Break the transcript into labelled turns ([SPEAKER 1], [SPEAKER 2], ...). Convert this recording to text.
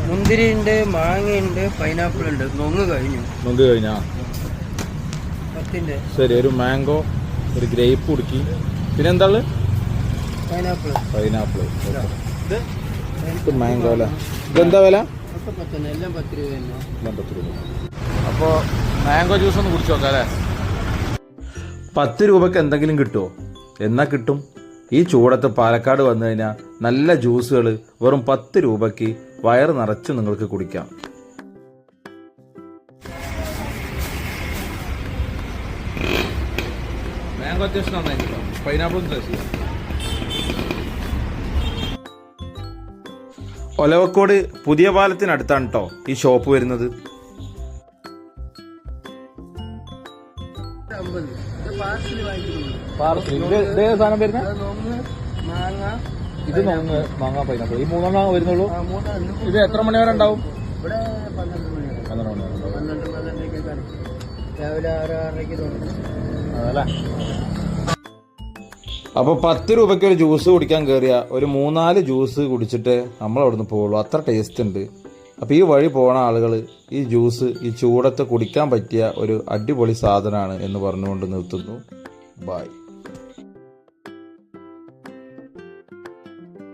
[SPEAKER 1] മുന്തിരി ഉണ്ട്, മാങ്ങയുണ്ട്, പൈനാപ്പിൾ ഉണ്ട്. നൊങ്ങ് കഴിഞ്ഞാ
[SPEAKER 2] ശരി. ഒരു മാംഗോ, ഒരു ഗ്രേപ്പ് കുടുക്കി, പിന്നെ എന്താ പൈനാപ്പിൾ. മാംഗോ അല്ലേ? ഇതെന്താ വില?
[SPEAKER 1] എല്ലാം 10 രൂപ.
[SPEAKER 2] അപ്പോൾ മാംഗോ ജ്യൂസ് ഒന്ന് കുടിച്ചു നോക്കാം അല്ലേ? 10 രൂപക്ക് എന്തെങ്കിലും കിട്ടുമോ? എന്നാ കിട്ടും. ഈ ചൂടത്ത് പാലക്കാട് വന്നു കഴിഞ്ഞാൽ നല്ല ജ്യൂസുകൾ വെറും 10 രൂപയ്ക്ക് വയറ് നിറച്ച് നിങ്ങൾക്ക് കുടിക്കാം. മാംഗോ അത്യാവശ്യം നന്നായിരിക്കും. പൈനാപ്പിളും ടേസ്റ്റ്. ഒലവക്കോട് പുതിയ പാലത്തിനടുത്താണ് കേട്ടോ ഈ ഷോപ്പ് വരുന്നത്. സാധനം വരുന്നത് ഇത് മാങ്ങ പൈനാപ്പിൾ ഈ 3 മാങ്ങ വരുന്നുള്ളൂ. ഇത് എത്ര മണി വരെ ഉണ്ടാവും? 12 മണി
[SPEAKER 1] രാവിലെ 6-6:30
[SPEAKER 2] അതല്ലേ. അപ്പോൾ 10 രൂപയ്ക്ക് ഒരു ജ്യൂസ് കുടിക്കാൻ കയറിയ ഒരു 3-4 ജ്യൂസ് കുടിച്ചിട്ട് നമ്മൾ അവിടുന്ന് പോകുള്ളൂ. അത്ര ടേസ്റ്റ് ഉണ്ട്. അപ്പോൾ ഈ വഴി പോണ ആളുകൾ ഈ ജ്യൂസ് ഈ ചൂടത്ത് കുടിക്കാൻ പറ്റിയ ഒരു അടിപൊളി സാധനമാണ് എന്ന് പറഞ്ഞുകൊണ്ട് നിർത്തുന്നു. ബായ്.